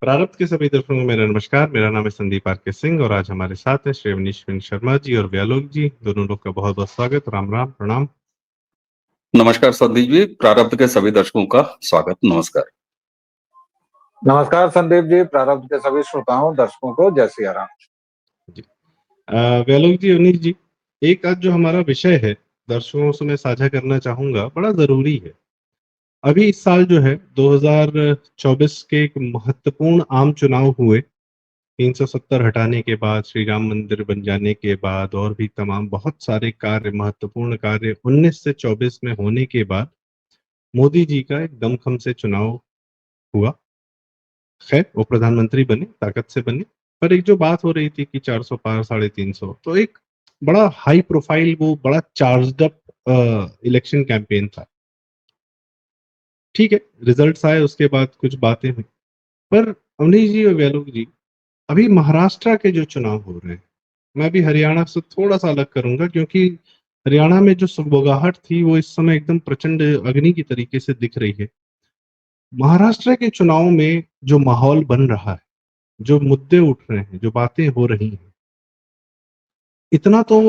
प्रारब्ध के सभी दर्शकों को मेरा नमस्कार। मेरा नाम है संदीप आर.के. सिंह और आज हमारे साथ हैं श्री अवनीश शर्मा जी और व्यालोक जी। दोनों लोग का बहुत-बहुत स्वागत। राम, राम, प्रणाम। नमस्कार संदीप जी, प्रारब्ध के सभी दर्शकों का स्वागत। नमस्कार। नमस्कार संदीप जी, प्रारब्ध के सभी श्रोताओं दर्शकों को जय सिया राम। जी। व्यालोक जी, अवनीश जी, एक आज जो हमारा विषय है, दर्शकों से मैं साझा करना चाहूँगा, बड़ा ज़रूरी है। अभी इस साल जो है 2024 के एक महत्वपूर्ण आम चुनाव हुए। 370 हटाने के बाद, श्री राम मंदिर बन जाने के बाद और भी तमाम बहुत सारे कार्य, महत्वपूर्ण कार्य 19 से 24 में होने के बाद मोदी जी का एक दमखम से चुनाव हुआ। खैर, वो प्रधानमंत्री बने, ताकत से बने, पर एक जो बात हो रही थी कि 400 पार, 350, तो एक बड़ा हाई प्रोफाइल, वो बड़ा चार्ज्ड अप इलेक्शन कैंपेन था। ठीक है, रिजल्ट्स आए, उसके बाद कुछ बातें हुई। पर अवनीश जी और व्यालोक जी, अभी महाराष्ट्र के जो चुनाव हो रहे हैं, मैं अभी हरियाणा से थोड़ा-सा अलग करूँगा क्योंकि हरियाणा में जो सुगबुगाहट थी, वो इस समय एकदम प्रचंड अग्नि की तरीके से दिख रही है। महाराष्ट्र के चुनाव में जो माहौल बन रहा है, जो मुद्दे उठ रहे हैं, जो बातें हो रही हैं, इतना तो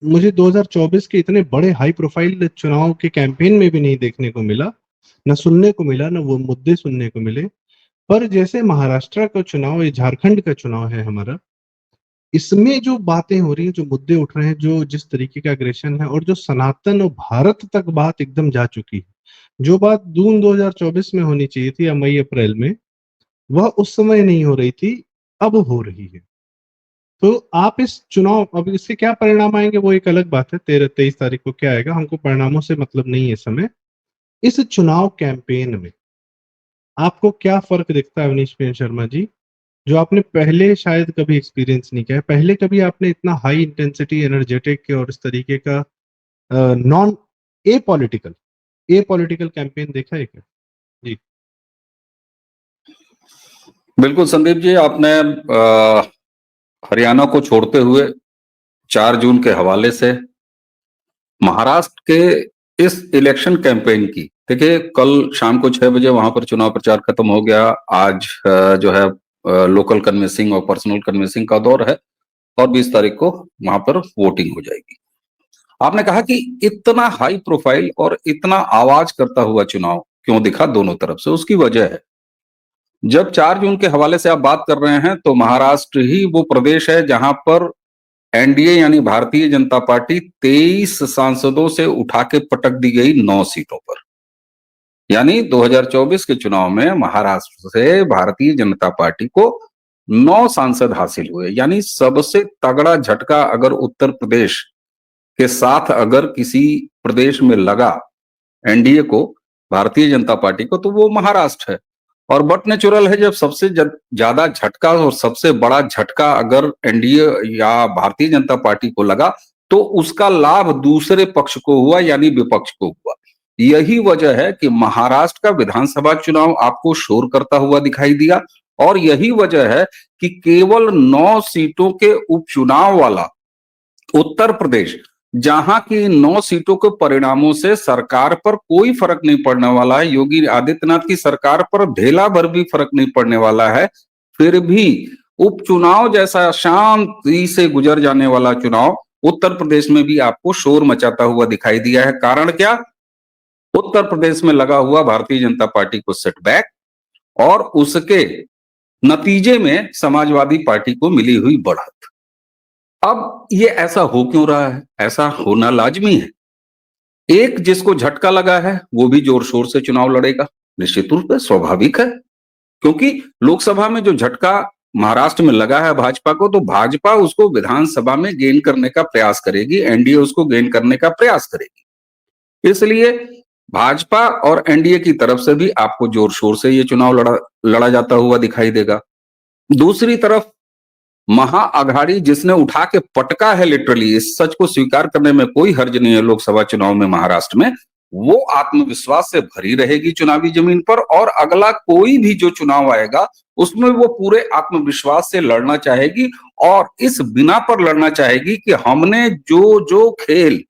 मुझे 2024 के इतने बड़े हाई प्रोफाइल चुनाव के कैंपेन में भी नहीं देखने को मिला, ना सुनने को मिला, ना वो मुद्दे सुनने को मिले। पर जैसे महाराष्ट्र का चुनाव, ये झारखंड का चुनाव है हमारा, इसमें जो बातें हो रही हैं, जो मुद्दे उठ रहे हैं, जो जिस तरीके का एग्रेशन है और जो सनातन और भारत तक बात एकदम जा चुकी है। जो बात जून 2024 में होनी चाहिए थी या मई-अप्रैल में, वह उस समय नहीं हो रही थी, अब हो रही है। तो आप इस चुनाव, अब इसके क्या परिणाम आएँगे वो एक अलग बात है, 13-23 तारीख को क्या आएगा, हमको परिणामों से मतलब नहीं है इस समय। इस चुनाव कैंपेन में आपको क्या फ़र्क दिखता है अवनीश शर्मा जी? जो आपने पहले शायद कभी एक्सपीरियंस नहीं किया है। पहले कभी आपने इतना हाई इंटेंसिटी एनर्जेटिक और इस तरीके का नॉन एपॉलिटिकल एपॉलिटिकल कैंपेन देखा है क्या? जी। बिल्कुल संदीप जी, आपने हरियाणा को छोड़ते हुए 4 जून के हवाले से महाराष्ट्र के इस इलेक्शन कैंपेन की, देखिए कल शाम को 6 बजे वहां पर चुनाव प्रचार खत्म हो गया। आज जो है लोकल कन्वेंसिंग और पर्सनल कन्वेंसिंग का दौर है और 20 तारीख को वहां पर वोटिंग हो जाएगी। आपने कहा कि इतना हाई प्रोफाइल और इतना आवाज करता हुआ चुनाव क्यों दिखा दोनों तरफ से, उसकी वजह है, जब 4 जून के हवाले से आप बात कर रहे हैं तो महाराष्ट्र ही वो प्रदेश है जहां पर एनडीए यानी भारतीय जनता पार्टी 23 सांसदों से उठा के पटक दी गई 9 सीटों पर। यानी 2024 के चुनाव में महाराष्ट्र से भारतीय जनता पार्टी को 9 सांसद हासिल हुए। यानी सबसे तगड़ा झटका अगर उत्तर प्रदेश के साथ अगर किसी प्रदेश में लगा एनडीए को, भारतीय जनता पार्टी को, तो वो महाराष्ट्र है। और बट नेचुरल है, जब सबसे ज्यादा झटका और सबसे बड़ा झटका अगर एनडीए या भारतीय जनता पार्टी को लगा तो उसका लाभ दूसरे पक्ष को हुआ, यानी विपक्ष को हुआ। यही वजह है कि महाराष्ट्र का विधानसभा चुनाव आपको शोर करता हुआ दिखाई दिया और यही वजह है कि केवल 9 सीटों के उपचुनाव वाला उत्तर प्रदेश, जहां की 9 सीटों के परिणामों से सरकार पर कोई फर्क नहीं पड़ने वाला है, योगी आदित्यनाथ की सरकार पर ढेला भर भी फर्क नहीं पड़ने वाला है, फिर भी उपचुनाव जैसा शांति से गुजर जाने वाला चुनाव उत्तर प्रदेश में भी आपको शोर मचाता हुआ दिखाई दिया है। कारण क्या? उत्तर प्रदेश में लगा हुआ भारतीय जनता पार्टी को सेटबैक और उसके नतीजे में समाजवादी पार्टी को मिली हुई बढ़त। अब ये ऐसा हो क्यों रहा है? ऐसा होना लाजमी है। एक जिसको झटका लगा है वो भी जोर शोर से चुनाव लड़ेगा, निश्चित रूप से स्वाभाविक है, क्योंकि लोकसभा में जो झटका महाराष्ट्र में लगा है भाजपा को, तो भाजपा उसको विधानसभा में गेन करने का प्रयास करेगी, एनडीए उसको गेन करने का प्रयास करेगी। इसलिए भाजपा और एनडीए की तरफ से भी आपको जोर शोर से ये चुनाव लड़ा जाता हुआ दिखाई देगा। दूसरी तरफ महाअघाड़ी जिसने उठा के पटका है, लिटरली इस सच को स्वीकार करने में कोई हर्ज नहीं है, लोकसभा चुनाव में महाराष्ट्र में वो आत्मविश्वास से भरी रहेगी चुनावी जमीन पर, और अगला कोई भी जो चुनाव आएगा उसमें वो पूरे आत्मविश्वास से लड़ना चाहेगी और इस बिना पर लड़ना चाहेगी कि हमने जो जो खेल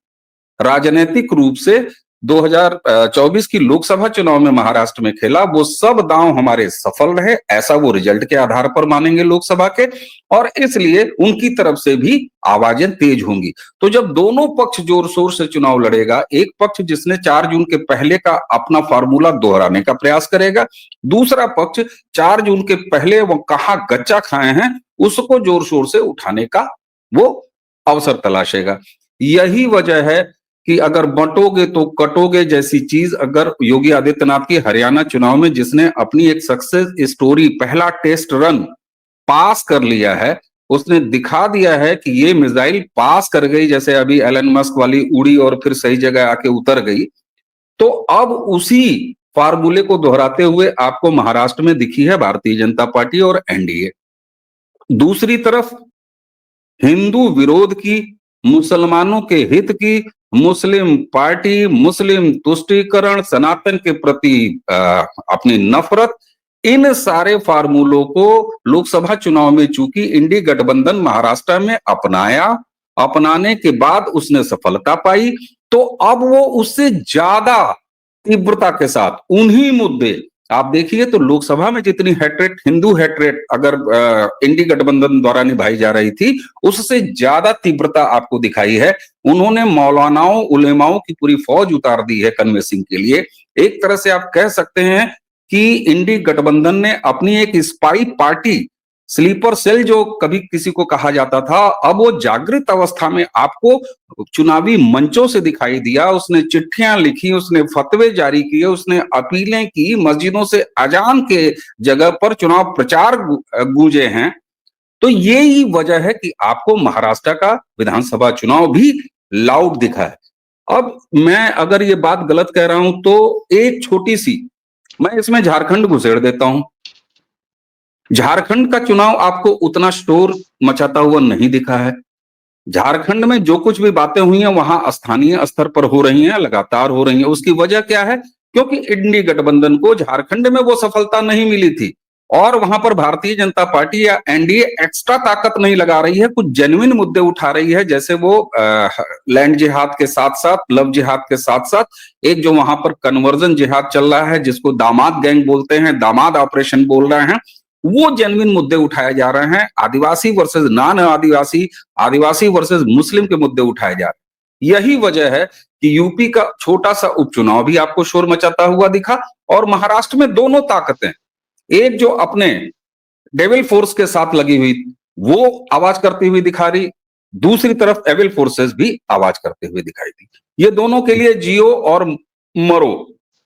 राजनीतिक रूप से 2024 की लोकसभा चुनाव में महाराष्ट्र में खेला, वो सब दांव हमारे सफल रहे, ऐसा वो रिजल्ट के आधार पर मानेंगे लोकसभा के, और इसलिए उनकी तरफ से भी आवाजें तेज होंगी। तो जब दोनों पक्ष जोर शोर से चुनाव लड़ेगा, एक पक्ष जिसने 4 जून के पहले का अपना फार्मूला दोहराने का प्रयास करेगा, दूसरा पक्ष 4 जून के पहले वो कहां गच्चा खाए हैं उसको जोर शोर से उठाने का वो अवसर तलाशेगा। यही वजह है कि अगर बंटोगे तो कटोगे जैसी चीज अगर योगी आदित्यनाथ की हरियाणा चुनाव में, जिसने अपनी एक सक्सेस स्टोरी, पहला टेस्ट रन पास कर लिया है, उसने दिखा दिया है कि ये मिसाइल पास कर गई, जैसे अभी एलन मस्क वाली उड़ी और फिर सही जगह आके उतर गई। तो अब उसी फार्मूले को दोहराते हुए आपको महाराष्ट्र में दिखी है भारतीय जनता पार्टी और एनडीए। दूसरी तरफ हिंदू विरोध की, मुसलमानों के हित की, मुस्लिम पार्टी, मुस्लिम तुष्टीकरण, सनातन के प्रति अपनी नफरत, इन सारे फार्मूलों को लोकसभा चुनाव में चूंकि इंडी गठबंधन महाराष्ट्र में अपनाने के बाद उसने सफलता पाई, तो अब वो उससे ज्यादा तीव्रता के साथ उन्हीं मुद्दे, आप देखिए तो लोकसभा में जितनी हेट्रेट, हिंदू हेट्रेट अगर इंडी गठबंधन द्वारा निभाई जा रही थी, उससे ज्यादा तीव्रता आपको दिखाई है। उन्होंने मौलानाओं, उलेमाओं की पूरी फौज उतार दी है कन्विंसिंग के लिए। एक तरह से आप कह सकते हैं कि इंडी गठबंधन ने अपनी एक स्पाई पार्टी, स्लीपर सेल जो कभी किसी को कहा जाता था, अब वो जागृत अवस्था में आपको चुनावी मंचों से दिखाई दिया। उसने चिट्ठियां लिखी, उसने फतवे जारी किए, उसने अपीलें की, मस्जिदों से अजान के जगह पर चुनाव प्रचार गूंजे हैं। तो यही वजह है कि आपको महाराष्ट्र का विधानसभा चुनाव भी लाउड दिखा है। अब मैं अगर ये बात गलत कह रहा हूं तो एक छोटी सी मैं इसमें झारखंड घुसेड़ देता हूं। झारखंड का चुनाव आपको उतना शोर मचाता हुआ नहीं दिखा है। झारखंड में जो कुछ भी बातें हुई हैं वहां स्थानीय स्तर पर हो रही हैं, लगातार हो रही हैं। उसकी वजह क्या है? क्योंकि इंडी गठबंधन को झारखंड में वो सफलता नहीं मिली थी और वहां पर भारतीय जनता पार्टी या एनडीए एक्स्ट्रा ताकत नहीं लगा रही है, कुछ जेन्युइन मुद्दे उठा रही है, जैसे वो लैंड जिहाद के साथ साथ, लव जिहाद के साथ साथ एक जो वहां पर कन्वर्जन जिहाद चल रहा है, जिसको दामाद गैंग बोलते हैं, दामाद ऑपरेशन बोल रहे हैं, वो जेन्युइन मुद्दे उठाए जा रहे हैं। आदिवासी वर्सेस नॉन आदिवासी, आदिवासी वर्सेस मुस्लिम के मुद्दे उठाए जा रहे हैं। यही वजह है कि यूपी का छोटा सा उपचुनाव भी आपको शोर मचाता हुआ दिखा और महाराष्ट्र में दोनों ताकतें, एक जो अपने डेविल फोर्स के साथ लगी हुई वो आवाज करती हुई दिखा रही, दूसरी तरफ एविल फोर्सेस भी आवाज करते हुए दिखाई दी। ये दोनों के लिए जियो और मरो,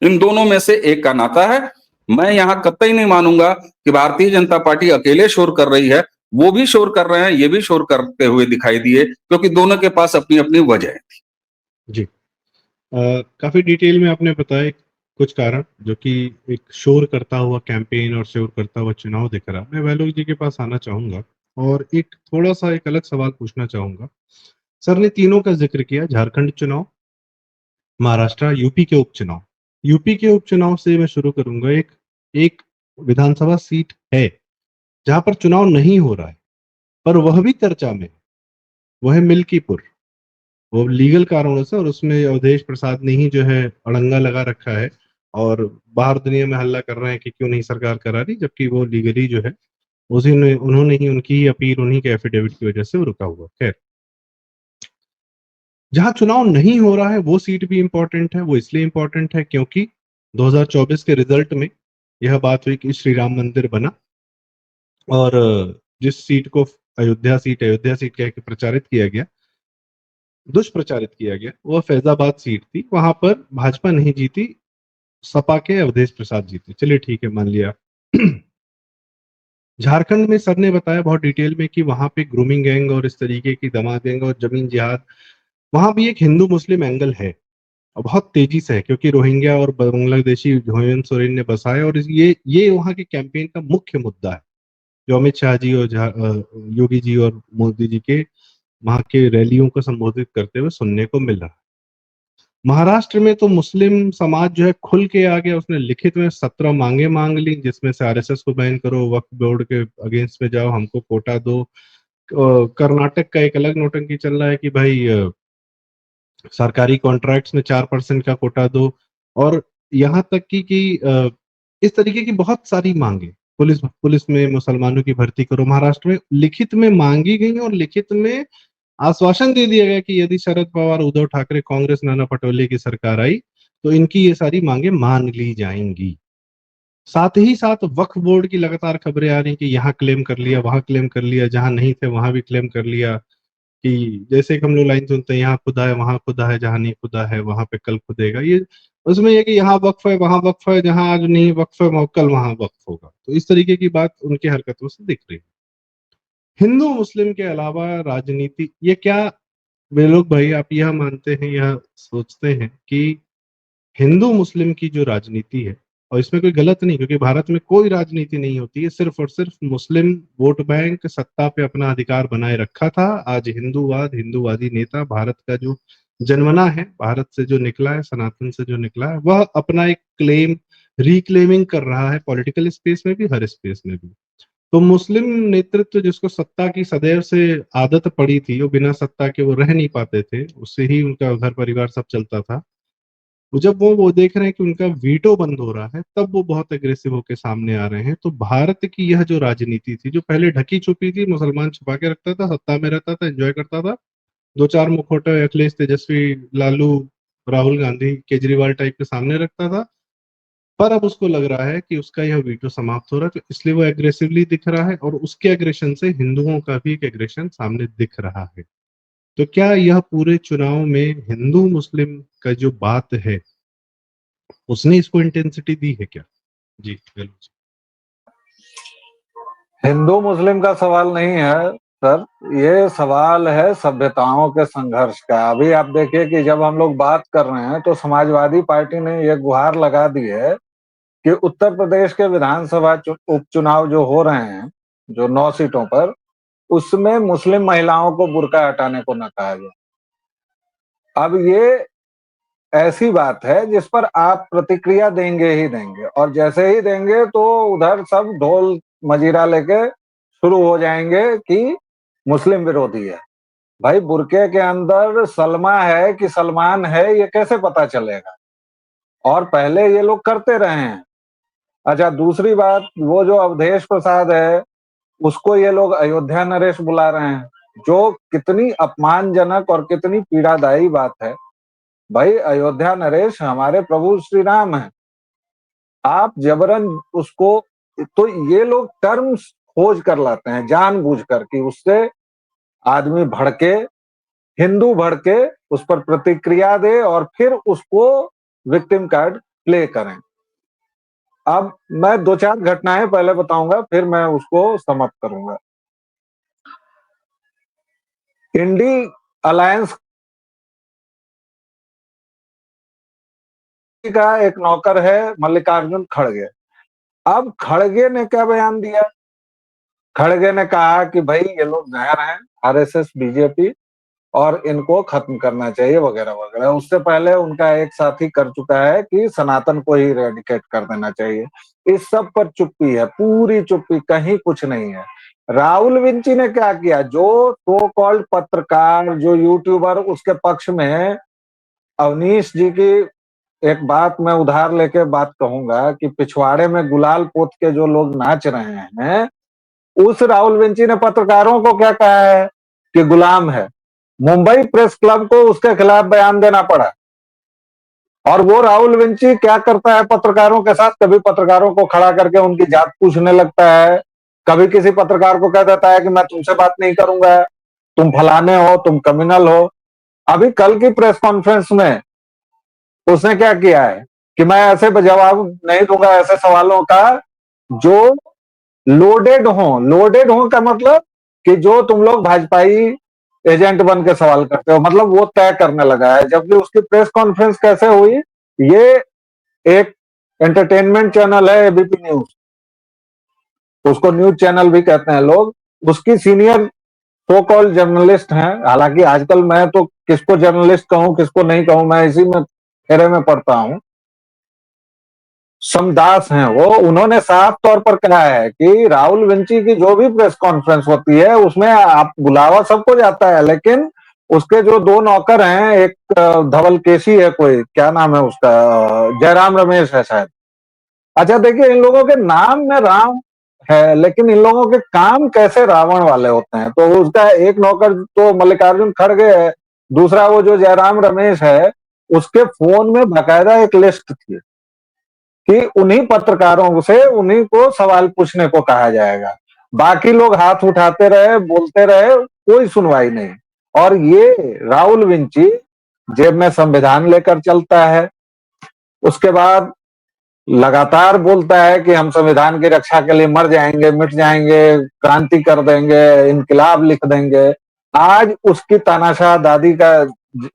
इन दोनों में से एक का नाता है। मैं यहां कतई नहीं मानूंगा कि भारतीय जनता पार्टी अकेले शोर कर रही है, वो भी शोर कर रहे हैं, ये भी शोर करते हुए दिखाई दिए, क्योंकि दोनों के पास अपनी अपनी वजह थी। जी, काफी डिटेल में आपने बताया कुछ कारण जो कि एक शोर करता हुआ कैंपेन और शोर करता हुआ चुनाव दिख रहा। मैं वैलोक जी के पास आना चाहूंगा और एक थोड़ा सा एक अलग सवाल पूछना चाहूंगा। सर ने तीनों का जिक्र किया, झारखंड चुनाव, महाराष्ट्र, यूपी के उपचुनाव। यूपी के उपचुनाव से मैं शुरू करूंगा। एक विधानसभा सीट है जहां पर चुनाव नहीं हो रहा है पर वह भी चर्चा में है, वह है मिल्कीपुर। वो लीगल कारणों से, और उसमें अवधेश प्रसाद ने ही जो है अड़ंगा लगा रखा है और बाहर दुनिया में हल्ला कर रहे हैं कि क्यों नहीं सरकार करा रही, जबकि वो लीगली जो है उसी ने, उन्होंने ही, उनकी ही अपील, उन्हीं के एफिडेविट की वजह से वो रुका हुआ। खैर, जहां चुनाव नहीं हो रहा है वो सीट भी इंपॉर्टेंट है। वो इसलिए इंपॉर्टेंट है क्योंकि 2024 के रिजल्ट में यह बात हुई कि श्री राम मंदिर बना और जिस सीट को अयोध्या सीट कह के प्रचारित किया गया, दुष्प्रचारित किया गया, वह फैजाबाद सीट थी। वहां पर भाजपा नहीं जीती, सपा के अवधेश प्रसाद जीते। चलिए ठीक है, मान लिया। झारखंड में सर ने बताया बहुत डिटेल में कि वहां पे ग्रूमिंग गैंग और इस तरीके की दमाद गैंग और जमीन जिहाद, वहां भी एक हिंदू मुस्लिम एंगल है और बहुत तेजी से है, क्योंकि रोहिंग्या और बांग्लादेशी हेमंत सोरेन ने बसाया और ये वहां के कैंपेन का मुख्य मुद्दा है, जो अमित शाह जी और योगी जी और मोदी जी के वहां के रैलियों को संबोधित करते हुए सुनने को मिल रहा है। महाराष्ट्र में तो मुस्लिम समाज जो है खुल के आ गया। उसने लिखित में 17 मांगे मांग ली, जिसमें से आरएसएस को बैन करो, वक्फ बोर्ड के अगेंस्ट में जाओ, हमको कोटा दो। कर्नाटक का एक अलग नौटंकी चल रहा है कि भाई सरकारी कॉन्ट्रैक्ट्स में 4% का कोटा दो, और यहाँ तक कि इस तरीके की बहुत सारी मांगे, पुलिस में मुसलमानों की भर्ती करो, महाराष्ट्र में लिखित में मांगी गई और लिखित में आश्वासन दे दिया गया कि यदि शरद पवार, उद्धव ठाकरे, कांग्रेस, नाना पटोले की सरकार आई तो इनकी ये सारी मांगे मान ली जाएंगी। साथ ही साथ वक्फ बोर्ड की लगातार खबरें आ रही कि यहाँ क्लेम कर लिया, वहां क्लेम कर लिया, जहां नहीं थे वहां भी क्लेम कर लिया, कि जैसे कि हम लोग लाइन सुनते हैं, यहाँ खुदा है वहां खुदा है, जहां नहीं खुदा है वहां पे कल खुदेगा। ये उसमें ये कि यहाँ वक्फ है वहां वक्फ है, जहां आज नहीं वक्फ है कल वहां वक्फ होगा। तो इस तरीके की बात उनकी हरकतों से दिख रही है। हिंदू मुस्लिम के अलावा राजनीति, ये क्या वे लोग भाई आप यह मानते हैं, यह सोचते हैं कि हिंदू मुस्लिम की जो राजनीति है, और इसमें कोई गलत नहीं, क्योंकि भारत में कोई राजनीति नहीं होती है, सिर्फ और सिर्फ मुस्लिम वोट बैंक सत्ता पे अपना अधिकार बनाए रखा था। आज हिंदूवाद, हिंदूवादी नेता, भारत का जो जन्मना है, भारत से जो निकला है, सनातन से जो निकला है, वह अपना एक क्लेम रिक्लेमिंग कर रहा है, पॉलिटिकल स्पेस में भी, हर स्पेस में भी। तो मुस्लिम नेतृत्व जिसको सत्ता की सदैव से आदत पड़ी थी, वो बिना सत्ता के वो रह नहीं पाते थे, उससे ही उनका घर परिवार सब चलता था। वो जब वो देख रहे हैं कि उनका वीटो बंद हो रहा है, तब वो बहुत एग्रेसिव होकर सामने आ रहे हैं। तो भारत की यह जो राजनीति थी, जो पहले ढकी छुपी थी, मुसलमान छुपा के रखता था, सत्ता में रहता था, एंजॉय करता था, दो चार मुखौटे अखिलेश, तेजस्वी, लालू, राहुल गांधी, केजरीवाल टाइप के सामने रखता था, पर अब उसको लग रहा है कि उसका यह वीटो समाप्त हो रहा है, तो इसलिए वो एग्रेसिवली दिख रहा है, और उसके एग्रेशन से हिंदुओं का भी एक एग्रेशन सामने दिख रहा है। तो क्या यह पूरे चुनाव में हिंदू मुस्लिम का जो बात है, उसने इसको इंटेंसिटी दी है क्या? जी बिल्कुल। हिंदू मुस्लिम का सवाल नहीं है सर, ये सवाल है सभ्यताओं के संघर्ष का। अभी आप देखिए कि जब हम लोग बात कर रहे हैं तो समाजवादी पार्टी ने ये गुहार लगा दी है कि उत्तर प्रदेश के विधानसभा उपचुनाव जो हो रहे हैं, जो 9 सीटों पर, उसमें मुस्लिम महिलाओं को बुर्का हटाने को न कहा गया। अब ये ऐसी बात है जिस पर आप प्रतिक्रिया देंगे ही देंगे, और जैसे ही देंगे तो उधर सब ढोल मजीरा लेके शुरू हो जाएंगे कि मुस्लिम विरोधी है। भाई बुर्के के अंदर सलमा है कि सलमान है, ये कैसे पता चलेगा? और पहले ये लोग करते रहे हैं। अच्छा, दूसरी बात, वो जो अवधेश प्रसाद है, उसको ये लोग अयोध्या नरेश बुला रहे हैं, जो कितनी अपमानजनक और कितनी पीड़ादायी बात है। भाई अयोध्या नरेश हमारे प्रभु श्री राम है, आप जबरन उसको, तो ये लोग टर्म्स खोज कर लाते हैं जानबूझकर कि उससे आदमी भड़के, हिंदू भड़के, उस पर प्रतिक्रिया दे और फिर उसको विक्टिम कार्ड प्ले करें। अब मैं दो चार घटनाएं पहले बताऊंगा, फिर मैं उसको समाप्त करूंगा। इंडी अलायंस का एक नौकर है मल्लिकार्जुन खड़गे। अब खड़गे ने क्या बयान दिया? खड़गे ने कहा कि भाई ये लोग जहर हैं, आरएसएस, बीजेपी, और इनको खत्म करना चाहिए वगैरह वगैरह। उससे पहले उनका एक साथी कर चुका है कि सनातन को ही रेडिकेट कर देना चाहिए। इस सब पर चुप्पी है, पूरी चुप्पी, कहीं कुछ नहीं है। राहुल विंची ने क्या किया? जो सो कॉल्ड पत्रकार, जो यूट्यूबर, उसके पक्ष में अवनीश जी की एक बात मैं उधार लेके बात कहूंगा कि पिछवाड़े में गुलाल पोत के जो लोग नाच रहे हैं, उस राहुल विंची ने पत्रकारों को क्या कहा है कि गुलाम है। मुंबई प्रेस क्लब को उसके खिलाफ बयान देना पड़ा। और वो राहुल विंची क्या करता है पत्रकारों के साथ? कभी पत्रकारों को खड़ा करके उनकी जात पूछने लगता है, कभी किसी पत्रकार को कह देता है कि मैं तुमसे बात नहीं करूंगा, तुम फलाने हो, तुम कम्युनल हो। अभी कल की प्रेस कॉन्फ्रेंस में उसने क्या किया है कि मैं ऐसे जवाब नहीं दूंगा ऐसे सवालों का जो लोडेड हो। लोडेड हो का मतलब कि जो तुम लोग भाजपाई एजेंट बन के सवाल करते हो, मतलब वो तय करने लगा है। जबकि उसकी प्रेस कॉन्फ्रेंस कैसे हुई? ये एक एंटरटेनमेंट चैनल है एबीपी न्यूज, उसको न्यूज चैनल भी कहते हैं लोग, उसकी सीनियर सो कॉल्ड जर्नलिस्ट हैं। हालांकि आजकल मैं तो किसको जर्नलिस्ट कहूं किसको नहीं कहूं, मैं इसी में फेरे में पड़ता हूं। समदास हैं वो, उन्होंने साफ तौर पर कहा है कि राहुल विंची की जो भी प्रेस कॉन्फ्रेंस होती है उसमें आप बुलावा सबको जाता है, लेकिन उसके जो दो नौकर हैं, एक धवलकेशी है, कोई क्या नाम है उसका, जयराम रमेश है शायद। अच्छा देखिए, इन लोगों के नाम में राम है, लेकिन इन लोगों के काम कैसे रावण वाले होते हैं। तो उसका एक नौकर तो मल्लिकार्जुन खड़गे है, दूसरा वो जो जयराम रमेश है, उसके फोन में बाकायदा एक लिस्ट थी कि उन्हीं पत्रकारों से उन्हीं को सवाल पूछने को कहा जाएगा। बाकी लोग हाथ उठाते रहे, बोलते रहे, कोई सुनवाई नहीं। और ये राहुल विंची जेब में संविधान लेकर चलता है, उसके बाद लगातार बोलता है कि हम संविधान की रक्षा के लिए मर जाएंगे, मिट जाएंगे, क्रांति कर देंगे, इनकलाब लिख देंगे। आज उसकी तानाशाह दादी का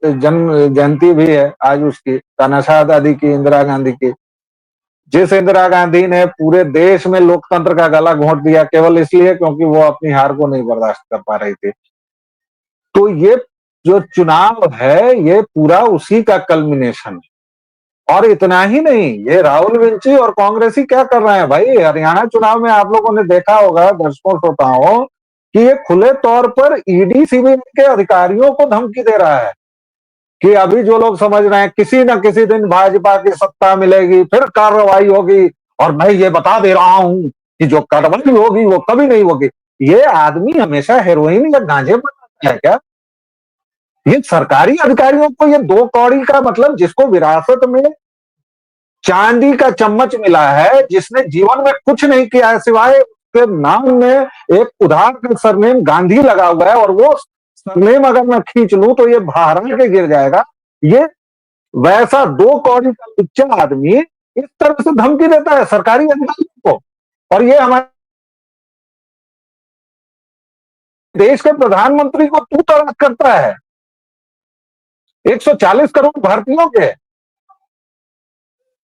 जन्म जयंती भी है, आज उसकी तानाशाह दादी की, इंदिरा गांधी की, जिस इंदिरा गांधी ने पूरे देश में लोकतंत्र का गला घोंट दिया केवल इसलिए क्योंकि वो अपनी हार को नहीं बर्दाश्त कर पा रही थी। तो ये जो चुनाव है, ये पूरा उसी का कल्मिनेशन है। और इतना ही नहीं, ये राहुल विंची और कांग्रेसी क्या कर रहे हैं भाई, हरियाणा चुनाव में आप लोगों ने देखा होगा, दर्शकों श्रोताओं, कि ये खुले तौर पर ईडी सीबीआई के अधिकारियों को धमकी दे रहा है कि अभी जो लोग समझ रहे हैं किसी न किसी दिन भाजपा की सत्ता मिलेगी, फिर कार्रवाई होगी, और मैं ये बता दे रहा हूं कि जो कार्रवाई होगी वो कभी नहीं होगी। ये आदमी हमेशा हेरोइन या गांजे बनाता है क्या? ये सरकारी अधिकारियों को ये दो कौड़ी का मतलब, जिसको विरासत में चांदी का चम्मच मिला है, जिसने जीवन में कुछ नहीं किया है सिवाय उसके नाम में एक उधार का सरनेम गांधी लगा हुआ है, और वो सरनेम अगर मैं खींच लूं तो ये बहरा के गिर जाएगा। ये वैसा दो कौड़ी का लुच्चा आदमी इस तरह से धमकी देता है सरकारी अधिकारियों को, और ये हमारे देश के प्रधानमंत्री को तू तड़ाक करता है 140 करोड़ भारतीयों के।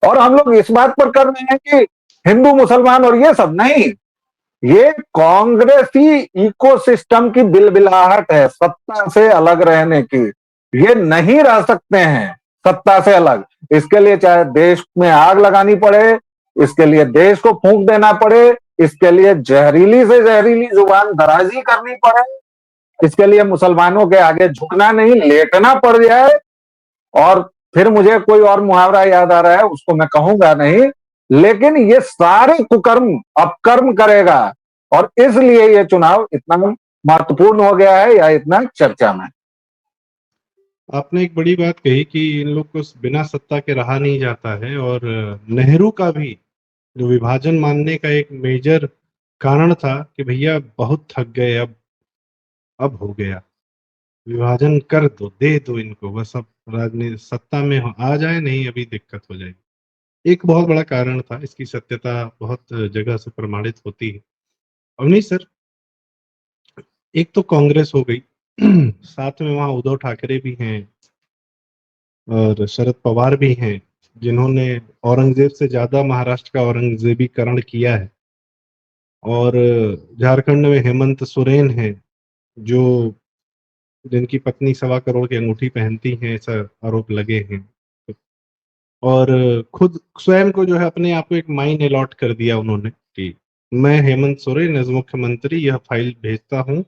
और हम लोग इस बात पर कर रहे हैं कि हिंदू मुसलमान और ये सब नहीं, ये कांग्रेसी इकोसिस्टम की बिलबिलाहट है सत्ता से अलग रहने की। ये नहीं रह सकते हैं सत्ता से अलग। इसके लिए चाहे देश में आग लगानी पड़े, इसके लिए देश को फूंक देना पड़े, इसके लिए जहरीली से जहरीली जुबान दराजी करनी पड़े, इसके लिए मुसलमानों के आगे झुकना नहीं, लेटना पड़ जाए। और फिर मुझे कोई और मुहावरा याद आ रहा है, उसको मैं कहूंगा नहीं, लेकिन ये सारे कुकर्म अपकर्म करेगा, और इसलिए ये चुनाव इतना महत्वपूर्ण हो गया है या इतना चर्चा में। आपने एक बड़ी बात कही कि इन लोग को बिना सत्ता के रहा नहीं जाता है, और नेहरू का भी जो विभाजन मानने का एक मेजर कारण था कि भैया बहुत थक गए, अब हो गया, विभाजन कर दो, दे दो इनको, बस अब राजनीति सत्ता में आ जाए, नहीं अभी दिक्कत हो जाएगी। एक बहुत बड़ा कारण था, इसकी सत्यता बहुत जगह से प्रमाणित होती है। अवनीश सर, एक तो कांग्रेस हो गई, साथ में वहां उद्धव ठाकरे भी हैं और शरद पवार भी हैं, जिन्होंने औरंगजेब से ज्यादा महाराष्ट्र का औरंगजेबीकरण किया है। और झारखंड में हेमंत सोरेन है, जो जिनकी पत्नी 1.25 करोड़ की अंगूठी पहनती हैं, ऐसा आरोप लगे हैं। और खुद स्वयं को जो है अपने आप को एक माइन अलॉट कर दिया उन्होंने कि मैं हेमंत सोरेन एज मुख्यमंत्री यह फाइल भेजता हूं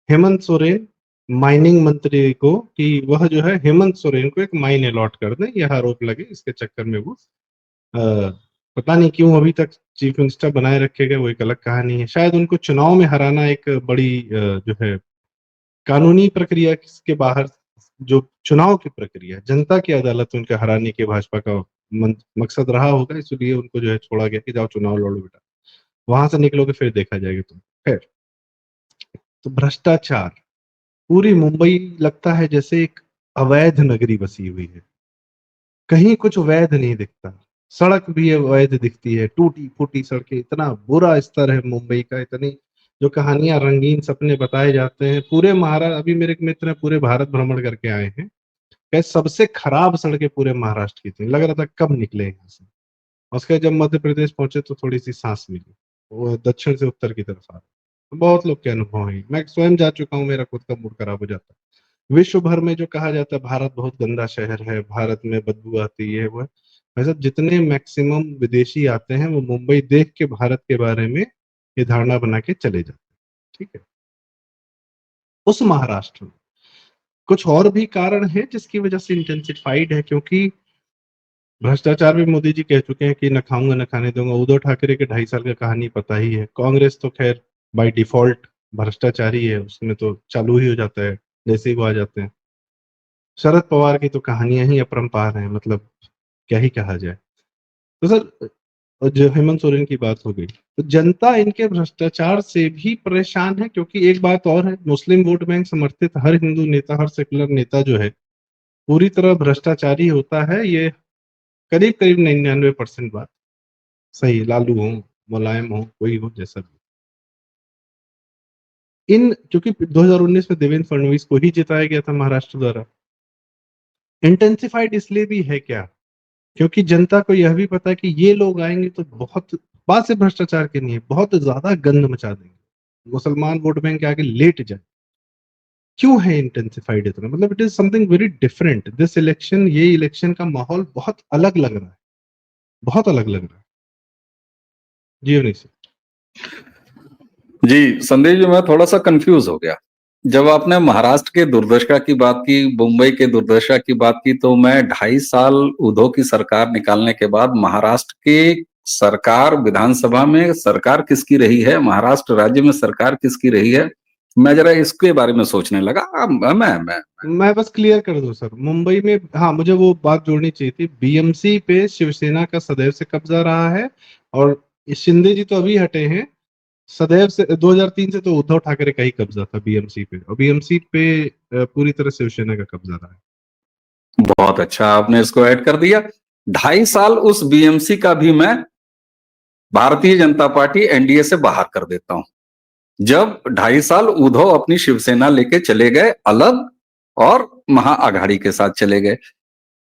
हेमंत सोरेन माइनिंग मंत्री को, कि वह जो है हेमंत सोरेन को एक माइन अलॉट कर दें। यह आरोप लगे, इसके चक्कर में वो पता नहीं क्यों अभी तक चीफ मिनिस्टर बनाए रखे गए, वो एक अलग कहानी है। शायद उनको चुनाव में हराना एक बड़ी जो है कानूनी प्रक्रिया के बाहर, जो चुनाव की प्रक्रिया, जनता की अदालत में उनके हराने के भाजपा का मकसद रहा होगा, इसलिए उनको जो है छोड़ा गया कि जाओ चुनाव लड़ो बेटा, वहां से निकलोगे फिर देखा जाएगा तुम। खैर, तो भ्रष्टाचार, पूरी मुंबई लगता है जैसे एक अवैध नगरी बसी हुई है, कहीं कुछ वैध नहीं दिखता। सड़क भी अवैध दिखती है, टूटी फूटी सड़कें, इतना बुरा स्तर है मुंबई का, इतनी जो कहानियां रंगीन सपने बताए जाते हैं। पूरे महाराष्ट्र, अभी मेरे एक मित्र हैं पूरे भारत भ्रमण करके आए हैं, कहे सबसे खराब सड़कें पूरे महाराष्ट्र की थी, लग रहा था कब निकले यहाँ से। उसके जब मध्य प्रदेश पहुंचे तो थोड़ी सी सांस मिली, वो दक्षिण से उत्तर की तरफ आ रहा। बहुत लोग के अनुभव है, मैं स्वयं जा चुका हूँ, मेरा खुद का मूड खराब हो जाता है। विश्व भर में जो कहा जाता है भारत बहुत गंदा शहर है, भारत में बदबू आती है, वो वैसे जितने मैक्सिमम विदेशी आते हैं वो मुंबई देख के भारत के बारे में ये धारणा बना के चले जाते हैं। ठीक है, उस महाराष्ट्र में कुछ और भी कारण है जिसकी वजह से इंटेंसिफाइड है, क्योंकि भ्रष्टाचार भी मोदी जी कह चुके हैं कि न खाऊंगा न खाने दूंगा। उद्धव ठाकरे के 2.5 साल का कहानी पता ही है। कांग्रेस तो खैर बाय डिफॉल्ट भ्रष्टाचारी है, उसमें तो चालू ही हो जाता है जैसे ही वो आ जाते हैं। शरद पवार की तो कहानियां ही अपरंपार हैं, मतलब क्या ही कहा जाए। तो सर, जो हेमंत सोरेन की बात हो गई, तो जनता इनके भ्रष्टाचार से भी परेशान है, क्योंकि एक बात और है, मुस्लिम वोट बैंक समर्थित हर हिंदू नेता, हर सेकुलर नेता जो है पूरी तरह भ्रष्टाचारी होता है। ये करीब करीब 99% बात सही, लालू हो, मुलायम हो, कोई हो, जैसा भी। क्योंकि 2019 में देवेंद्र फडणवीस को ही जिताया गया था महाराष्ट्र द्वारा। इंटेंसिफाइड इसलिए भी है क्या, क्योंकि जनता को यह भी पता है कि ये लोग आएंगे तो बहुत बात से भ्रष्टाचार के नहीं है, बहुत ज्यादा गंद मचा देंगे, मुसलमान वोट बैंक के आगे लेट जाए। क्यों है इंटेंसिफाइड इतना, मतलब it is something very different this election. ये इलेक्शन का माहौल बहुत अलग लग रहा है, बहुत अलग लग रहा है। जी अवनीश सर। जी संदेश जी, मैं थोड़ा सा कंफ्यूज हो गया जब आपने महाराष्ट्र के दुर्दशा की बात की, मुंबई के दुर्दशा की बात की, तो मैं 2.5 साल उद्धव की सरकार निकालने के बाद महाराष्ट्र के सरकार, विधानसभा में सरकार किसकी रही है, महाराष्ट्र राज्य में सरकार किसकी रही है, मैं जरा इसके बारे में सोचने लगा। मैं बस क्लियर कर दूं सर, मुंबई में, हाँ मुझे वो बात जोड़नी चाहिए थी, बीएमसी पे शिवसेना का सदैव से कब्जा रहा है, और शिंदे जी तो अभी हटे हैं, सदैव से 2003 से तो उद्धव ठाकरे का ही कब्जा था बीएमसी पे, और बीएमसी पे पूरी तरह शिवसेना का कब्जा रहा है। बहुत अच्छा आपने इसको ऐड कर दिया। 2.5 साल उस बीएमसी का भी मैं भारतीय जनता पार्टी एनडीए से बाहर कर देता हूं। जब 2.5 साल उद्धव अपनी शिवसेना लेके चले गए अलग और महाआघाड़ी के साथ चले गए,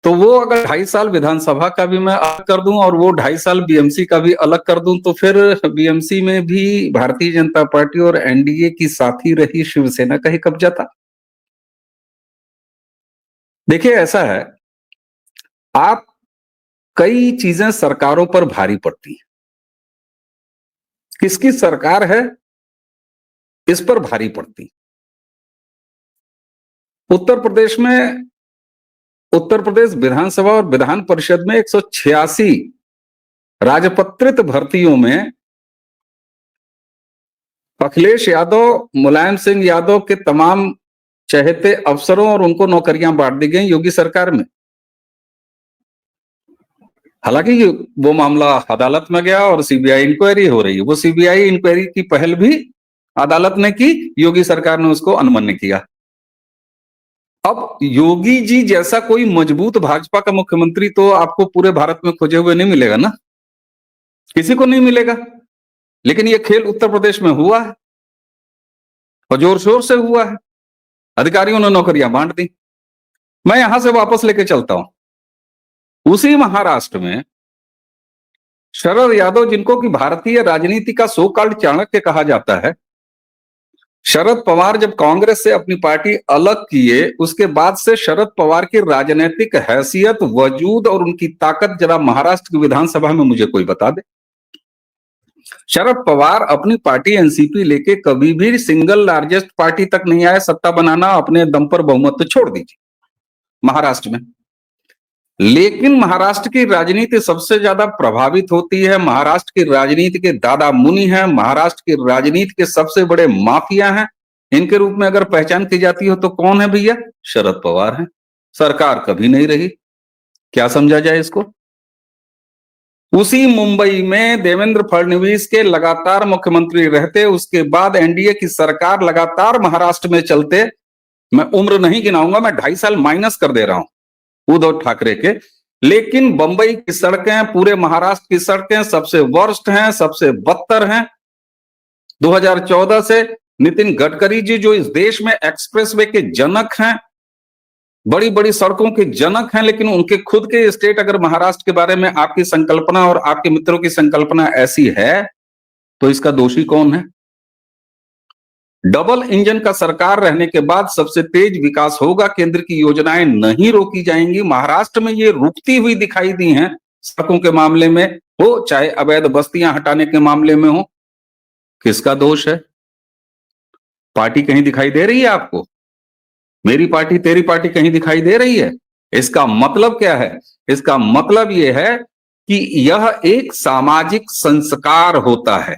तो वो अगर 2.5 साल विधानसभा का भी मैं अलग कर दूं और वो 2.5 साल बीएमसी का भी अलग कर दूं, तो फिर बीएमसी में भी भारतीय जनता पार्टी और एनडीए की साथी रही शिवसेना का ही कब्जा था। देखिए ऐसा है, आप कई चीजें सरकारों पर भारी पड़ती हैं, किसकी सरकार है इस पर भारी पड़ती। उत्तर प्रदेश में, उत्तर प्रदेश विधानसभा और विधान परिषद में 186 राजपत्रित भर्तियों में अखिलेश यादव, मुलायम सिंह यादव के तमाम चहेते अफसरों और उनको नौकरियां बांट दी गई योगी सरकार में। हालांकि वो मामला अदालत में गया और सीबीआई इंक्वायरी हो रही है। वो सीबीआई इंक्वायरी की पहल भी अदालत ने की, योगी सरकार ने उसको अनमान्य किया। अब योगी जी जैसा कोई मजबूत भाजपा का मुख्यमंत्री तो आपको पूरे भारत में खोजे हुए नहीं मिलेगा ना, किसी को नहीं मिलेगा। लेकिन ये खेल उत्तर प्रदेश में हुआ है और जोर शोर से हुआ है, अधिकारियों ने नौकरियां बांट दी। मैं यहां से वापस लेके चलता हूं, उसी महाराष्ट्र में शरद यादव, जिनको कि भारतीय राजनीति का सो कॉल्ड चाणक्य कहा जाता है, शरद पवार जब कांग्रेस से अपनी पार्टी अलग किए, उसके बाद से शरद पवार की राजनीतिक हैसियत, वजूद और उनकी ताकत जरा महाराष्ट्र की विधानसभा में मुझे कोई बता दे। शरद पवार अपनी पार्टी एनसीपी लेके कभी भी सिंगल लार्जेस्ट पार्टी तक नहीं आए। सत्ता बनाना अपने दम पर बहुमत तो छोड़ दीजिए महाराष्ट्र में, लेकिन महाराष्ट्र की राजनीति सबसे ज्यादा प्रभावित होती है, महाराष्ट्र की राजनीति के दादा मुनि हैं, महाराष्ट्र की राजनीति के सबसे बड़े माफिया हैं। इनके रूप में अगर पहचान की जाती हो तो कौन है भैया? शरद पवार हैं। सरकार कभी नहीं रही, क्या समझा जाए इसको? उसी मुंबई में देवेंद्र फडणवीस के लगातार मुख्यमंत्री रहते, उसके बाद एनडीए की सरकार लगातार महाराष्ट्र में चलते, मैं उम्र नहीं गिनाऊंगा, मैं 2.5 साल माइनस कर दे रहा हूं उद्धव ठाकरे के, लेकिन बंबई की सड़कें, पूरे महाराष्ट्र की सड़कें सबसे वर्स्ट हैं, सबसे बदतर हैं। 2014 से नितिन गडकरी जी, जो इस देश में एक्सप्रेसवे के जनक हैं, बड़ी बड़ी सड़कों के जनक हैं, लेकिन उनके खुद के स्टेट अगर महाराष्ट्र के बारे में आपकी संकल्पना और आपके मित्रों की संकल्पना ऐसी है, तो इसका दोषी कौन है? डबल इंजन का सरकार रहने के बाद सबसे तेज विकास होगा, केंद्र की योजनाएं नहीं रोकी जाएंगी। महाराष्ट्र में ये रुकती हुई दिखाई दी हैं, सड़कों के मामले में हो, चाहे अवैध बस्तियां हटाने के मामले में हो। किसका दोष है? पार्टी कहीं दिखाई दे रही है आपको? मेरी पार्टी तेरी पार्टी कहीं दिखाई दे रही है? इसका मतलब क्या है? इसका मतलब यह है कि यह एक सामाजिक संस्कार होता है।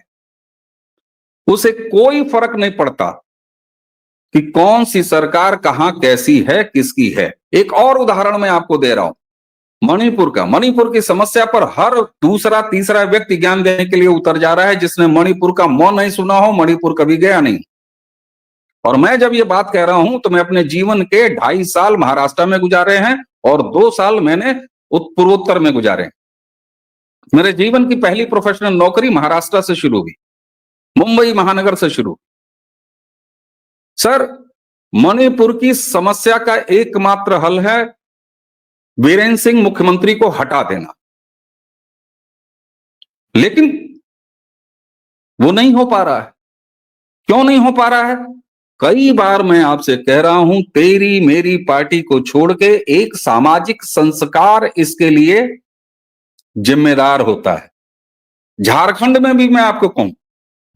उसे कोई फर्क नहीं पड़ता कि कौन सी सरकार कहां कैसी है, किसकी है। एक और उदाहरण मैं आपको दे रहा हूं, मणिपुर का। मणिपुर की समस्या पर हर दूसरा तीसरा व्यक्ति ज्ञान देने के लिए उतर जा रहा है, जिसने मणिपुर का मौन नहीं सुना हो, मणिपुर कभी गया नहीं। और मैं जब ये बात कह रहा हूं तो मैं अपने जीवन के 2.5 साल महाराष्ट्र में गुजारे हैं और 2 साल मैंने पूर्वोत्तर में गुजारे। मेरे जीवन की पहली प्रोफेशनल नौकरी महाराष्ट्र से शुरू हुई, मुंबई महानगर से शुरू। सर, मणिपुर की समस्या का एकमात्र हल है बीरेन सिंह मुख्यमंत्री को हटा देना, लेकिन वो नहीं हो पा रहा है। क्यों नहीं हो पा रहा है? कई बार मैं आपसे कह रहा हूं, तेरी मेरी पार्टी को छोड़ के एक सामाजिक संस्कार इसके लिए जिम्मेदार होता है। झारखंड में भी मैं आपको कहूं,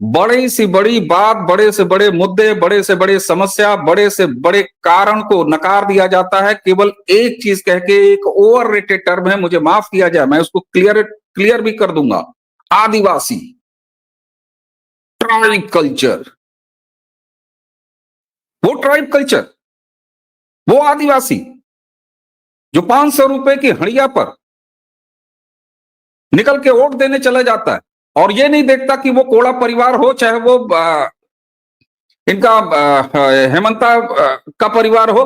बड़ी सी बड़ी बात, बड़े से बड़े मुद्दे, बड़े से बड़े समस्या, बड़े से बड़े कारण को नकार दिया जाता है केवल एक चीज कह के। एक ओवररेटेड टर्म है, मुझे माफ किया जाए, मैं उसको क्लियर भी कर दूंगा। आदिवासी, ट्राइब कल्चर। वो ट्राइब कल्चर, वो आदिवासी जो 500 रुपए की हड़िया पर निकल के वोट देने चला जाता है और ये नहीं देखता कि वो कोड़ा परिवार हो, चाहे वो इनका हेमंता का परिवार हो।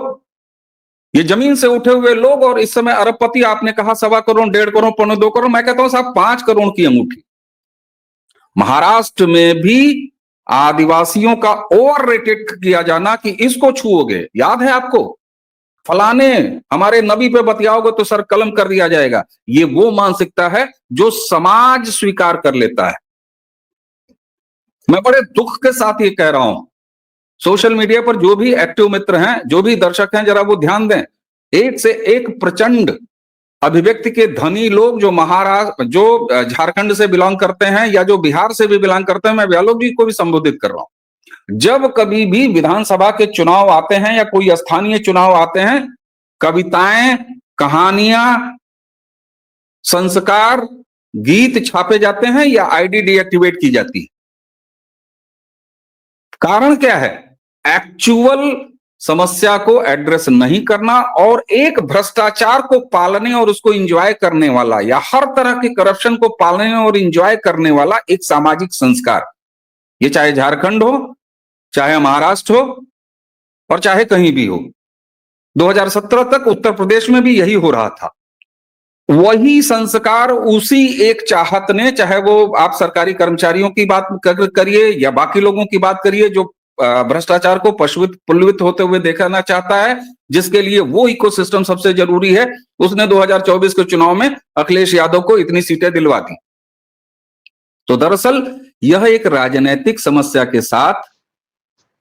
ये जमीन से उठे हुए लोग, और इस समय अरबपति, आपने कहा 1.25 करोड़, 1.5 करोड़, 1.25 करोड़, मैं कहता हूं साहब 5 करोड़ की अंगूठी। महाराष्ट्र में भी आदिवासियों का ओवररेटेड किया जाना कि इसको छुओगे, याद है आपको, फलाने हमारे नबी पे बतियाओगे तो सर कलम कर दिया जाएगा। ये वो मानसिकता है जो समाज स्वीकार कर लेता है। मैं बड़े दुख के साथ ये कह रहा हूं, सोशल मीडिया पर जो भी एक्टिव मित्र हैं, जो भी दर्शक हैं, जरा वो ध्यान दें। एक से एक प्रचंड अभिव्यक्ति के धनी लोग जो महाराष्ट्र, जो झारखंड से बिलोंग करते हैं या जो बिहार से भी बिलोंग करते हैं, मैं व्यालोक जी को भी संबोधित कर रहा हूं। जब कभी भी विधानसभा के चुनाव आते हैं या कोई स्थानीय चुनाव आते हैं, कविताएं, कहानियां, संस्कार, गीत छापे जाते हैं या आईडी डीएक्टिवेट की जाती है। कारण क्या है? एक्चुअल समस्या को एड्रेस नहीं करना और एक भ्रष्टाचार को पालने और उसको एंजॉय करने वाला, या हर तरह के करप्शन को पालने और एंजॉय करने वाला एक सामाजिक संस्कार। ये चाहे झारखंड हो, चाहे महाराष्ट्र हो, और चाहे कहीं भी हो। 2017 तक उत्तर प्रदेश में भी यही हो रहा था। वही संस्कार, उसी एक चाहत ने, चाहे वो आप सरकारी कर्मचारियों की बात करिए या बाकी लोगों की बात करिए, जो भ्रष्टाचार को पुलवित होते हुए देखना चाहता है, जिसके लिए वो इकोसिस्टम सबसे जरूरी है, उसने 2024 के चुनाव में अखिलेश यादव को इतनी सीटें दिलवा दी। तो दरअसल यह एक राजनीतिक समस्या के साथ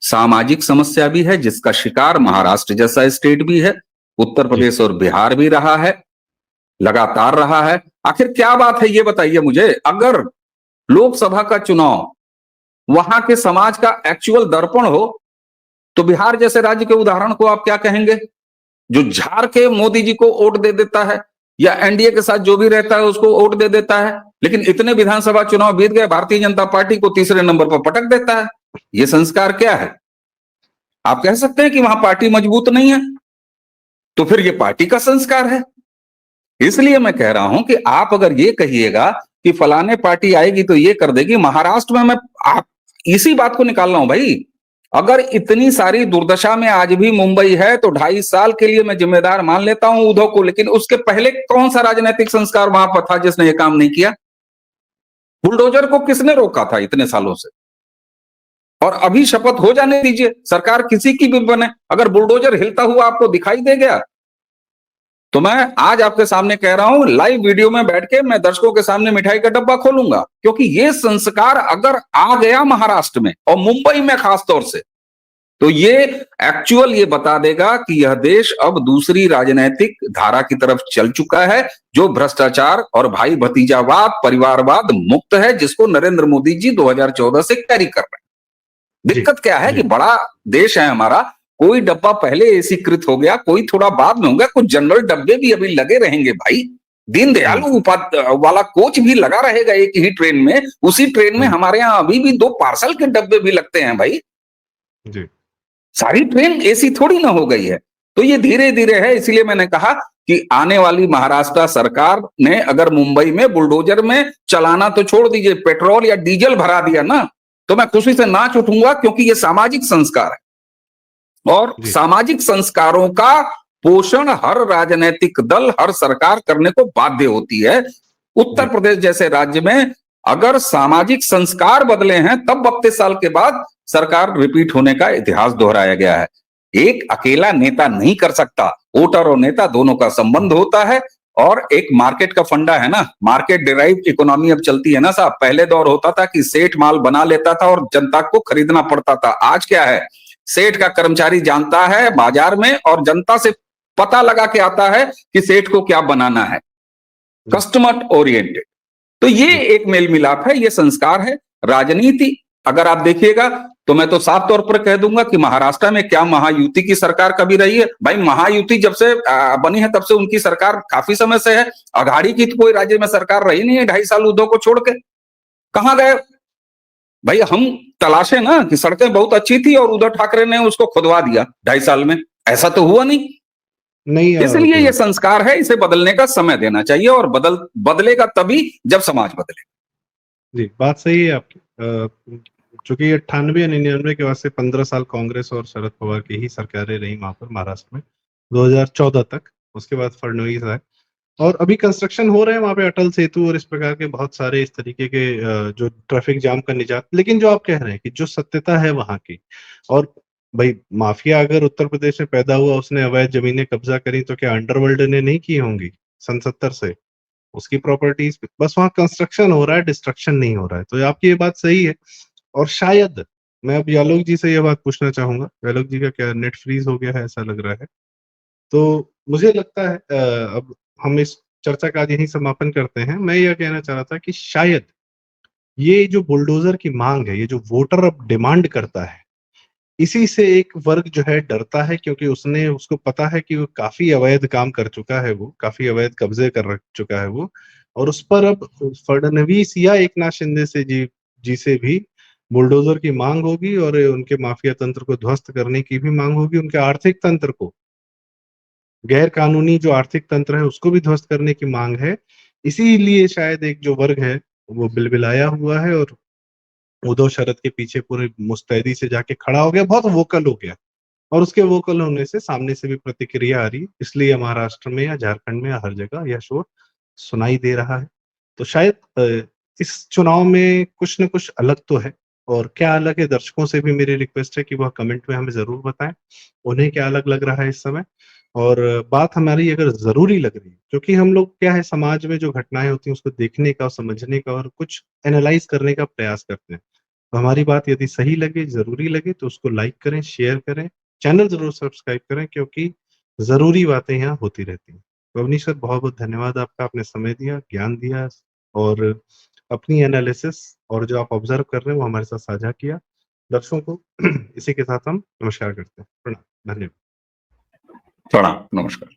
सामाजिक समस्या भी है, जिसका शिकार महाराष्ट्र जैसा स्टेट भी है, उत्तर प्रदेश और बिहार भी रहा है, लगातार रहा है। आखिर क्या बात है ये बताइए मुझे। अगर लोकसभा का चुनाव वहां के समाज का एक्चुअल दर्पण हो, तो बिहार जैसे राज्य के उदाहरण को आप क्या कहेंगे, जो झाड़ के मोदी जी को वोट दे देता है या एनडीए के साथ जो भी रहता है उसको वोट दे देता है, लेकिन इतने विधानसभा चुनाव बीत गए, भारतीय जनता पार्टी को तीसरे नंबर पर पटक देता है। ये संस्कार क्या है? आप कह सकते हैं कि वहां पार्टी मजबूत नहीं है, तो फिर ये पार्टी का संस्कार है। इसलिए मैं कह रहा हूं कि आप अगर ये कहिएगा कि फलाने पार्टी आएगी तो ये कर देगी, महाराष्ट्र में मैं इसी बात को निकाल रहा हूं भाई। अगर इतनी सारी दुर्दशा में आज भी मुंबई है तो 2.5 साल के लिए मैं जिम्मेदार मान लेता हूं उद्धव को, लेकिन उसके पहले कौन सा राजनीतिक संस्कार वहां पर था जिसने ये काम नहीं किया? बुलडोजर को किसने रोका था इतने सालों से? और अभी शपथ हो जाने दीजिए, सरकार किसी की भी बने, अगर बुलडोजर हिलता हुआ आपको दिखाई दे गया तो मैं आज आपके सामने कह रहा हूं, लाइव वीडियो में बैठ के मैं दर्शकों के सामने मिठाई का डब्बा खोलूंगा, क्योंकि ये संस्कार अगर आ गया महाराष्ट्र में और मुंबई में खास तौर से, तो ये एक्चुअल ये बता देगा कि यह देश अब दूसरी राजनीतिक धारा की तरफ चल चुका है, जो भ्रष्टाचार और भाई भतीजावाद, परिवारवाद मुक्त है, जिसको नरेंद्र मोदी जी 2014 से कैरी कर रहे हैं। दिक्कत क्या है कि बड़ा देश है हमारा, कोई डब्बा पहले एसीकृत हो गया, कोई थोड़ा बाद में हो गया, कुछ जनरल डब्बे भी अभी लगे रहेंगे भाई। दीनदयाल उपाध्याय वाला कोच भी लगा रहेगा एक ही ट्रेन में, उसी ट्रेन में हमारे यहाँ अभी भी 2 पार्सल के डब्बे भी लगते हैं भाई जी। सारी ट्रेन एसी थोड़ी ना हो गई है। तो ये धीरे धीरे है, इसलिए मैंने कहा कि आने वाली महाराष्ट्र सरकार ने अगर मुंबई में बुलडोजर में चलाना तो छोड़ दीजिए, पेट्रोल या डीजल भरा दिया ना, तो मैं खुशी से नाच उठूंगा, क्योंकि ये सामाजिक संस्कार है और सामाजिक संस्कारों का पोषण हर राजनीतिक दल, हर सरकार करने को बाध्य होती है। उत्तर प्रदेश जैसे राज्य में अगर सामाजिक संस्कार बदले हैं, तब 32 साल के बाद सरकार रिपीट होने का इतिहास दोहराया गया है। एक अकेला नेता नहीं कर सकता, वोटर और नेता दोनों का संबंध होता है। और एक मार्केट का फंडा है ना, मार्केट डिराइव इकोनॉमी अब चलती है ना साहब। पहले दौर होता था कि सेठ माल बना लेता था और जनता को खरीदना पड़ता था। आज क्या है, सेठ का कर्मचारी जानता है बाजार में और जनता से पता लगा के आता है कि सेठ को क्या बनाना है, कस्टमर ओरिएंटेड। तो ये एक मेल मिलाप है, ये संस्कार है। राजनीति अगर आप देखिएगा तो मैं तो साफ तौर पर कह दूंगा कि महाराष्ट्र में क्या महायुति की सरकार कभी रही है? भाई महायुति जब से बनी है तब से उनकी सरकार काफी समय से है। अघाड़ी की तो कोई राज्य में सरकार रही नहीं है 2.5 साल उद्धव को छोड़ के। कहां गए भाई? हम तलाशे ना कि सड़कें बहुत अच्छी थी और उद्धव ठाकरे ने उसको खुदवा दिया 2.5 साल में, ऐसा तो हुआ नहीं। इसलिए ये संस्कार है, इसे बदलने का समय देना चाहिए और बदलेगा तभी जब समाज बदले। जी, बात सही है आपकी। चूंकि 98-99 के बाद से 15 साल कांग्रेस और शरद पवार की ही सरकारें रही वहां पर महाराष्ट्र में 2014 तक। उसके बाद फडणवीस आए और अभी कंस्ट्रक्शन हो रहे हैं वहां पे, अटल सेतु और इस प्रकार के बहुत सारे इस तरीके के जो ट्रैफिक जाम का निजात। लेकिन जो आप कह रहे हैं कि जो सत्यता है वहां की, और भाई माफिया अगर उत्तर प्रदेश में पैदा हुआ, उसने अवैध जमीनें कब्जा करी, तो क्या अंडरवर्ल्ड ने नहीं की होंगी सन 70 से उसकी प्रॉपर्टीज पे? बस वहां कंस्ट्रक्शन हो रहा है, डिस्ट्रक्शन नहीं हो रहा है। तो आपकी ये बात सही है। और शायद मैं अब यालोक जी से ये बात पूछना चाहूंगा, यालोक जी का क्या नेट फ्रीज हो गया है ऐसा लग रहा है? तो मुझे लगता है अब हम इस चर्चा का आज यहीं समापन करते हैं। मैं यह कहना चाह रहा था कि शायद ये जो बुलडोजर की मांग है, ये जो वोटर अब डिमांड करता है, इसी से एक वर्ग जो है डरता है, क्योंकि उसको पता है कि वो काफी अवैध काम कर चुका है, वो काफी अवैध कब्जे कर रख चुका है वो, और उस पर अब फडणवीस या एकनाथ शिंदे जी से भी बुलडोजर की मांग होगी और उनके माफिया तंत्र को ध्वस्त करने की भी मांग होगी, उनके आर्थिक तंत्र को, गैर कानूनी जो आर्थिक तंत्र है उसको भी ध्वस्त करने की मांग है। इसीलिए शायद एक जो वर्ग है वो बिलबिलाया हुआ है और उद्धव शरद के पीछे पूरी मुस्तैदी से जाके खड़ा हो गया, बहुत वोकल हो गया, और उसके वोकल होने से सामने से भी प्रतिक्रिया आ रही, इसलिए महाराष्ट्र में या झारखंड में या हर जगह यह शोर सुनाई दे रहा है। तो शायद इस चुनाव में कुछ न कुछ अलग तो है, और क्या अलग है, दर्शकों से भी मेरी रिक्वेस्ट है कि वह कमेंट में हमें जरूर बताएं उन्हें क्या अलग लग रहा है इस समय। और बात हमारी अगर जरूरी लग रही है, क्योंकि हम लोग क्या है, समाज में जो घटनाएं होती हैं उसको देखने का और समझने का और कुछ एनालाइज करने का प्रयास करते हैं। तो हमारी बात यदि सही लगे, जरूरी लगे, तो उसको लाइक करें, शेयर करें, चैनल जरूर सब्सक्राइब करें, क्योंकि जरूरी बातें यहाँ होती रहती हैं। तो अवनीश सर, बहुत बहुत धन्यवाद आपका, आपने समय दिया, ज्ञान दिया और अपनी एनालिसिस और जो आप ऑब्जर्व कर रहे हैं वो हमारे साथ साझा किया। दर्शकों को इसी के साथ हम नमस्कार करते हैं। प्रणाम, धन्यवाद। प्रणाम, नमस्कार।